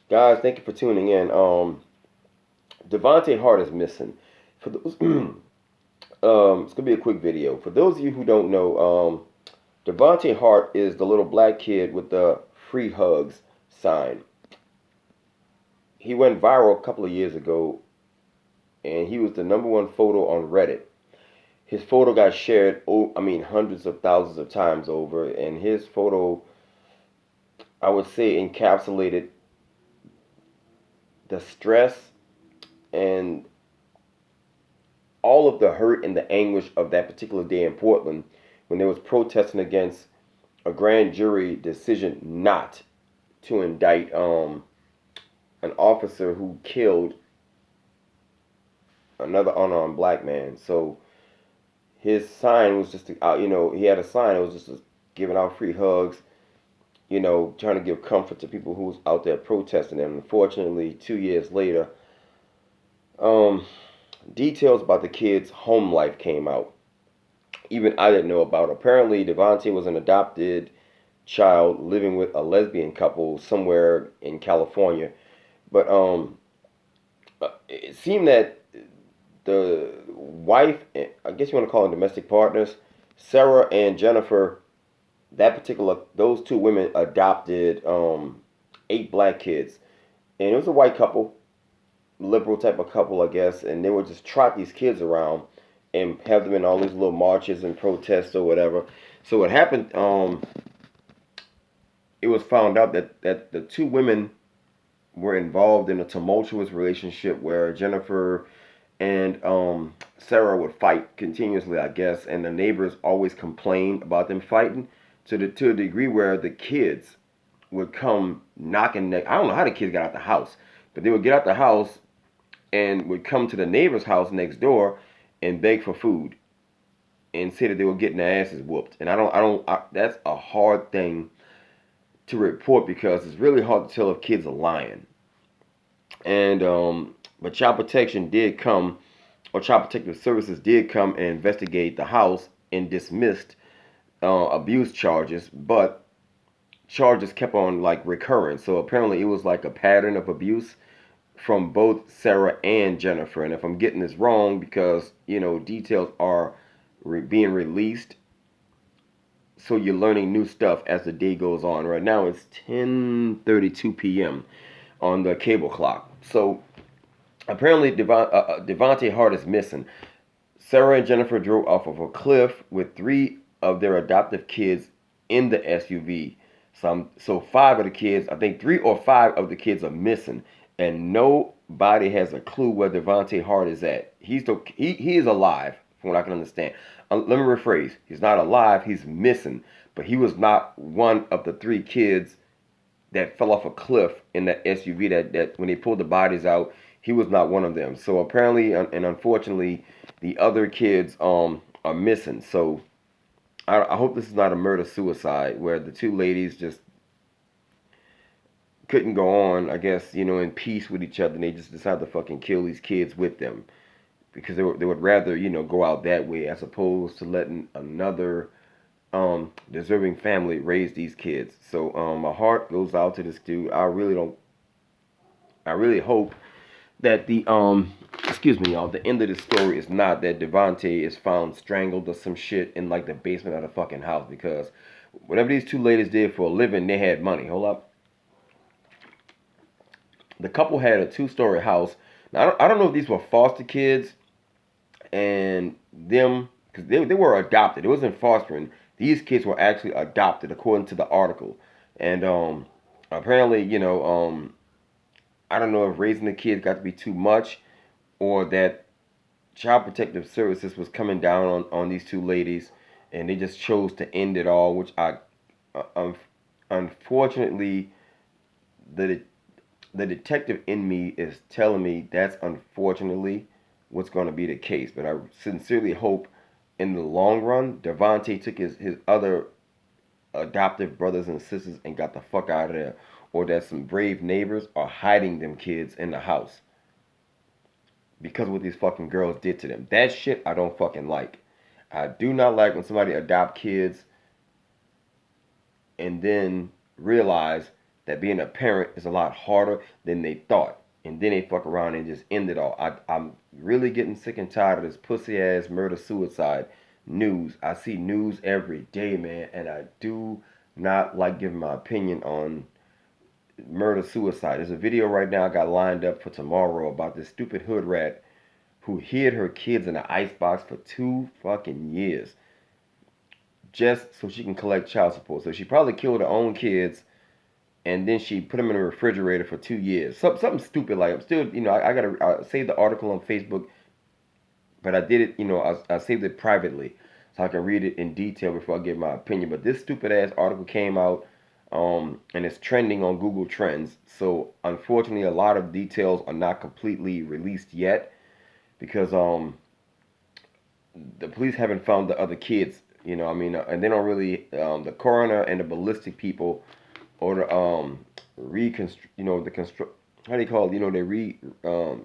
Guys, thank you for tuning in. Devontae Hart is missing. For those, it's gonna be a quick video. For those of you who don't know, Devontae Hart is the little black kid with the free hugs sign. He went viral a couple of years ago, and he was the number one photo on Reddit. His photo got shared, hundreds of thousands of times over, and his photo, I would say, encapsulated the stress and all of the hurt and the anguish of that particular day in Portland when there was protesting against a grand jury decision not to indict an officer who killed another unarmed black man. So his sign was just, he had a sign. It was just giving out free hugs, trying to give comfort to people who was out there protesting. And unfortunately, 2 years later, um, details about the kid's home life came out. Even I didn't know about. Apparently, Devontae was an adopted child living with a lesbian couple somewhere in California. But it seemed that the wife, I guess you want to call them domestic partners, Sarah and Jennifer, those two women adopted 8 black kids, and it was a white couple, liberal type of couple, I guess, and they would just trot these kids around and have them in all these little marches and protests or whatever. So what happened? It was found out that the two women were involved in a tumultuous relationship where Jennifer and Sarah would fight continuously, I guess, and the neighbors always complained about them fighting to a degree where the kids would come knocking. I don't know how the kids got out the house, but they would get out the house and would come to the neighbor's house next door and beg for food and say that they were getting their asses whooped. And that's a hard thing to report because it's really hard to tell if kids are lying. And but Child Protection did come, or Child Protective Services did come and investigate the house and dismissed abuse charges, but charges kept on like recurring. So apparently it was like a pattern of abuse from both Sarah and Jennifer. And if I'm getting this wrong, because details are being released, so you're learning new stuff as the day goes on. Right now it's 10:32 p.m. on the cable clock. So apparently Devontae Hart is missing. Sarah and Jennifer drove off of a cliff with 3 of their adoptive kids in the SUV. So 5 of the kids, I think 3 or 5 of the kids are missing, and nobody has a clue where Devontae Hart is at. He is alive, from what I can understand. Let me rephrase: he's not alive. He's missing, but he was not one of the 3 kids that fell off a cliff in that SUV. That when they pulled the bodies out, he was not one of them. So apparently, and unfortunately, the other kids are missing. So I hope this is not a murder suicide where the 2 ladies just couldn't go on, I guess, in peace with each other, and they just decided to fucking kill these kids with them because they would rather, go out that way as opposed to letting another deserving family raise these kids. So my heart goes out to this dude. I really hope that excuse me, y'all, the end of the story is not that Devontae is found strangled or some shit in like the basement of the fucking house, because whatever these 2 ladies did for a living, they had money. Hold up. The couple had a 2-story house. Now, I don't know if these were foster kids and them, because they were adopted. It wasn't fostering. These kids were actually adopted according to the article. And apparently, I don't know if raising the kids got to be too much, or that Child Protective Services was coming down on these 2 ladies, and they just chose to end it all, which uh, unfortunately, the the detective in me is telling me that's unfortunately what's going to be the case. But I sincerely hope in the long run, Devontae took his other adoptive brothers and sisters and got the fuck out of there, or that some brave neighbors are hiding them kids in the house because of what these fucking girls did to them. That shit I don't fucking like. I do not like when somebody adopt kids and then realize that being a parent is a lot harder than they thought. And then they fuck around and just end it all. I'm really getting sick and tired of this pussy ass murder suicide news. I see news every day, man, and I do not like giving my opinion on murder suicide. There's a video right now I got lined up for tomorrow about this stupid hood rat who hid her kids in an icebox for 2 fucking years just so she can collect child support. So she probably killed her own kids and then she put them in a refrigerator for 2 years. Something stupid like I'm still, I gotta save the article on Facebook, but I did it, I saved it privately so I can read it in detail before I give my opinion. But this stupid ass article came out, and it's trending on Google Trends. So unfortunately, a lot of details are not completely released yet because the police haven't found the other kids. And they don't really the coroner and the ballistic people or the reconstruct, the construct, how do you call it? They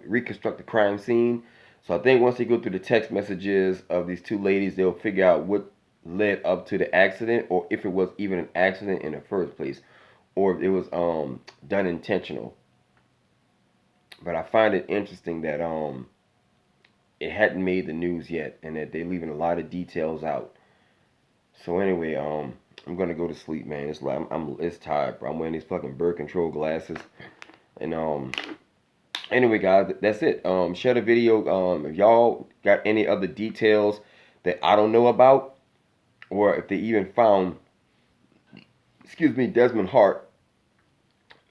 reconstruct the crime scene. So I think once they go through the text messages of these two ladies, they'll figure out what led up to the accident, or if it was even an accident in the first place, or if it was done intentional. But I find it interesting that it hadn't made the news yet, and that they're leaving a lot of details out. So anyway, I'm gonna go to sleep, man. It's like it's tired, bro. I'm wearing these fucking birth control glasses, and anyway, guys, that's it. Share the video. If y'all got any other details that I don't know about, or if they even found, excuse me, Desmond Hart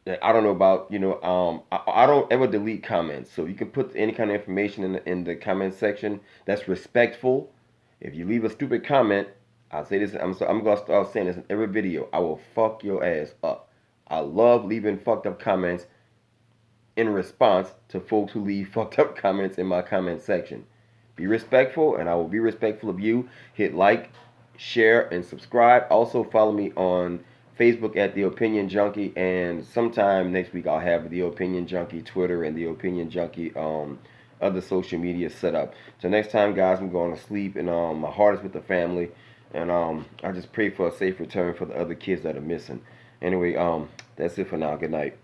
that I don't know about, I don't ever delete comments. So you can put any kind of information in the comment section that's respectful. If you leave a stupid comment, I'll say this. I'm gonna start saying this in every video. I will fuck your ass up. I love leaving fucked up comments in response to folks who leave fucked up comments in my comment section. Be respectful, and I will be respectful of you. Hit like, share, and subscribe. Also, follow me on Facebook at The Opinion Junkie, and sometime next week I'll have The Opinion Junkie Twitter and The Opinion Junkie other social media set up. So next time, guys, I'm going to sleep, and my heart is with the family, and I just pray for a safe return for the other kids that are missing. Anyway, that's it for now. Good night.